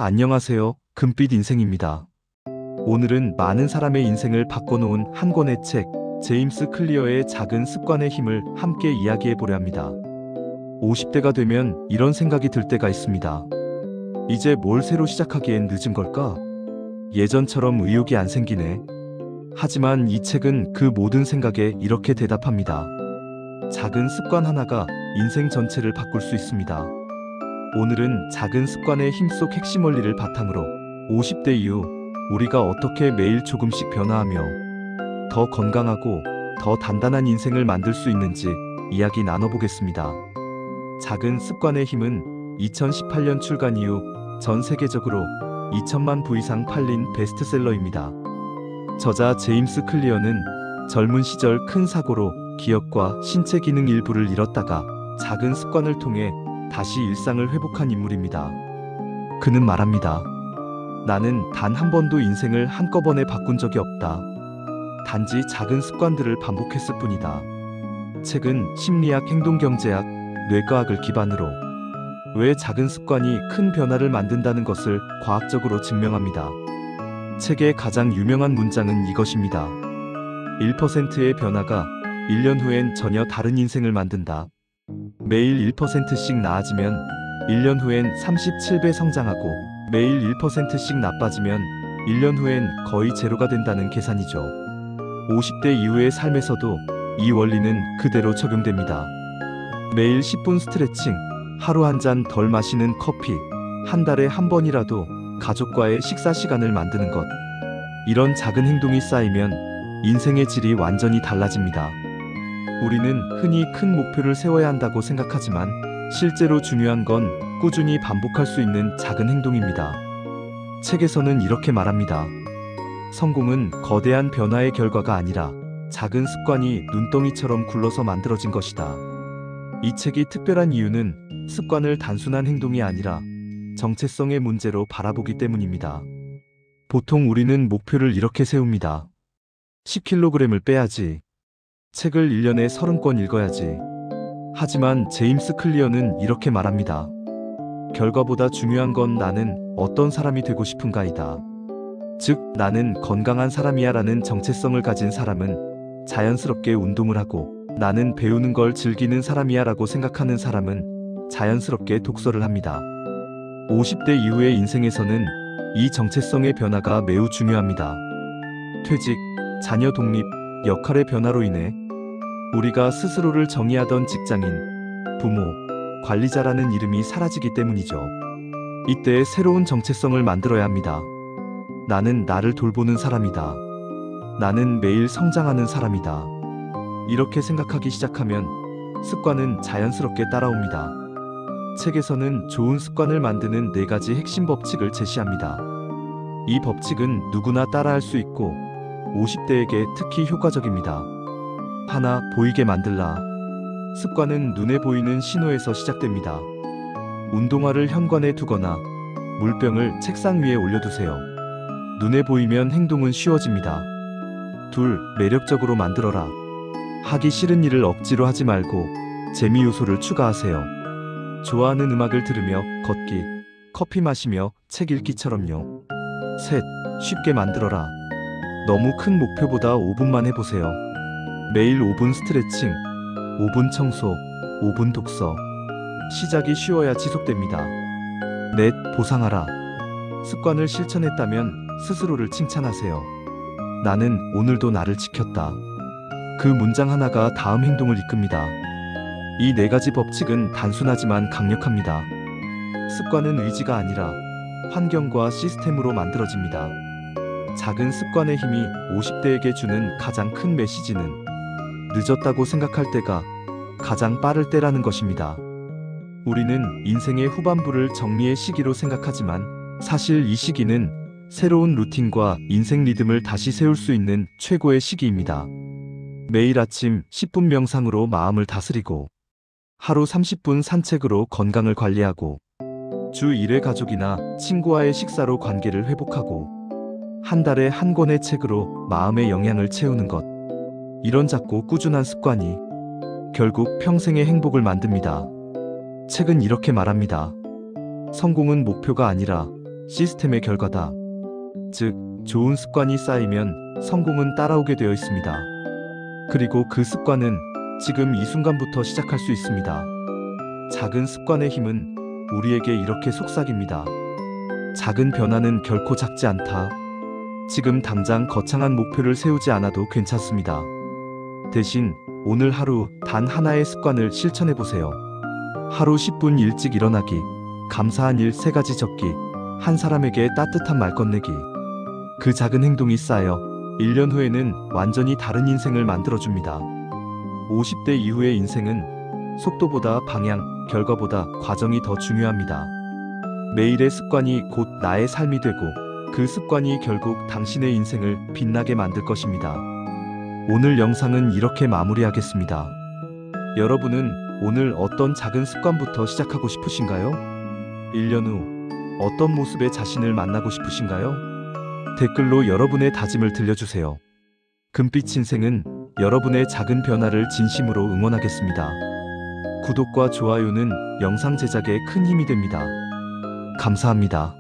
안녕하세요. 금빛 인생입니다. 오늘은 많은 사람의 인생을 바꿔놓은 한 권의 책, 제임스 클리어의 작은 습관의 힘을 함께 이야기해 보려 합니다. 50대가 되면 이런 생각이 들 때가 있습니다. 이제 뭘 새로 시작하기엔 늦은 걸까? 예전처럼 의욕이 안 생기네. 하지만 이 책은 그 모든 생각에 이렇게 대답합니다. 작은 습관 하나가 인생 전체를 바꿀 수 있습니다. 오늘은 작은 습관의 힘 속 핵심 원리를 바탕으로 50대 이후 우리가 어떻게 매일 조금씩 변화하며 더 건강하고 더 단단한 인생을 만들 수 있는지 이야기 나눠보겠습니다. 작은 습관의 힘은 2018년 출간 이후 전 세계적으로 2천만 부 이상 팔린 베스트셀러입니다. 저자 제임스 클리어는 젊은 시절 큰 사고로 기억과 신체 기능 일부를 잃었다가 작은 습관을 통해 다시 일상을 회복한 인물입니다. 그는 말합니다. 나는 단 한 번도 인생을 한꺼번에 바꾼 적이 없다. 단지 작은 습관들을 반복했을 뿐이다. 책은 심리학, 행동경제학, 뇌과학을 기반으로 왜 작은 습관이 큰 변화를 만든다는 것을 과학적으로 증명합니다. 책의 가장 유명한 문장은 이것입니다. 1%의 변화가 1년 후엔 전혀 다른 인생을 만든다. 매일 1%씩 나아지면 1년 후엔 37배 성장하고 매일 1%씩 나빠지면 1년 후엔 거의 제로가 된다는 계산이죠. 50대 이후의 삶에서도 이 원리는 그대로 적용됩니다. 매일 10분 스트레칭, 하루 한 잔 덜 마시는 커피, 한 달에 한 번이라도 가족과의 식사 시간을 만드는 것. 이런 작은 행동이 쌓이면 인생의 질이 완전히 달라집니다. 우리는 흔히 큰 목표를 세워야 한다고 생각하지만 실제로 중요한 건 꾸준히 반복할 수 있는 작은 행동입니다. 책에서는 이렇게 말합니다. 성공은 거대한 변화의 결과가 아니라 작은 습관이 눈덩이처럼 굴러서 만들어진 것이다. 이 책이 특별한 이유는 습관을 단순한 행동이 아니라 정체성의 문제로 바라보기 때문입니다. 보통 우리는 목표를 이렇게 세웁니다. 10kg을 빼야지. 책을 1년에 30권 읽어야지. 하지만 제임스 클리어는 이렇게 말합니다. 결과보다 중요한 건 나는 어떤 사람이 되고 싶은가이다. 즉, 나는 건강한 사람이야 라는 정체성을 가진 사람은 자연스럽게 운동을 하고 나는 배우는 걸 즐기는 사람이야 라고 생각하는 사람은 자연스럽게 독서를 합니다. 50대 이후의 인생에서는 이 정체성의 변화가 매우 중요합니다. 퇴직, 자녀 독립, 역할의 변화로 인해 우리가 스스로를 정의하던 직장인, 부모, 관리자라는 이름이 사라지기 때문이죠. 이때 새로운 정체성을 만들어야 합니다. 나는 나를 돌보는 사람이다. 나는 매일 성장하는 사람이다. 이렇게 생각하기 시작하면 습관은 자연스럽게 따라옵니다. 책에서는 좋은 습관을 만드는 4가지 핵심 법칙을 제시합니다. 이 법칙은 누구나 따라할 수 있고 50대에게 특히 효과적입니다. 하나, 보이게 만들라. 습관은 눈에 보이는 신호에서 시작됩니다. 운동화를 현관에 두거나 물병을 책상 위에 올려두세요. 눈에 보이면 행동은 쉬워집니다. 둘, 매력적으로 만들어라. 하기 싫은 일을 억지로 하지 말고 재미 요소를 추가하세요. 좋아하는 음악을 들으며 걷기, 커피 마시며 책 읽기처럼요. 셋, 쉽게 만들어라. 너무 큰 목표보다 5분만 해보세요. 매일 5분 스트레칭, 5분 청소, 5분 독서. 시작이 쉬워야 지속됩니다. 넷, 보상하라. 습관을 실천했다면 스스로를 칭찬하세요. 나는 오늘도 나를 지켰다. 그 문장 하나가 다음 행동을 이끕니다. 이 4가지 법칙은 단순하지만 강력합니다. 습관은 의지가 아니라 환경과 시스템으로 만들어집니다. 작은 습관의 힘이 50대에게 주는 가장 큰 메시지는 늦었다고 생각할 때가 가장 빠를 때라는 것입니다. 우리는 인생의 후반부를 정리의 시기로 생각하지만 사실 이 시기는 새로운 루틴과 인생 리듬을 다시 세울 수 있는 최고의 시기입니다. 매일 아침 10분 명상으로 마음을 다스리고 하루 30분 산책으로 건강을 관리하고 주 1회 가족이나 친구와의 식사로 관계를 회복하고 한 달에 한 권의 책으로 마음의 영양을 채우는 것. 이런 작고 꾸준한 습관이 결국 평생의 행복을 만듭니다. 책은 이렇게 말합니다. 성공은 목표가 아니라 시스템의 결과다. 즉, 좋은 습관이 쌓이면 성공은 따라오게 되어 있습니다. 그리고 그 습관은 지금 이 순간부터 시작할 수 있습니다. 작은 습관의 힘은 우리에게 이렇게 속삭입니다. 작은 변화는 결코 작지 않다. 지금 당장 거창한 목표를 세우지 않아도 괜찮습니다. 대신 오늘 하루 단 하나의 습관을 실천해 보세요. 하루 10분 일찍 일어나기, 감사한 일 3가지 적기, 한 사람에게 따뜻한 말 건네기. 그 작은 행동이 쌓여 1년 후에는 완전히 다른 인생을 만들어줍니다. 50대 이후의 인생은 속도보다 방향, 결과보다 과정이 더 중요합니다. 매일의 습관이 곧 나의 삶이 되고 그 습관이 결국 당신의 인생을 빛나게 만들 것입니다. 오늘 영상은 이렇게 마무리하겠습니다. 여러분은 오늘 어떤 작은 습관부터 시작하고 싶으신가요? 1년 후 어떤 모습의 자신을 만나고 싶으신가요? 댓글로 여러분의 다짐을 들려주세요. 금빛 인생은 여러분의 작은 변화를 진심으로 응원하겠습니다. 구독과 좋아요는 영상 제작에 큰 힘이 됩니다. 감사합니다.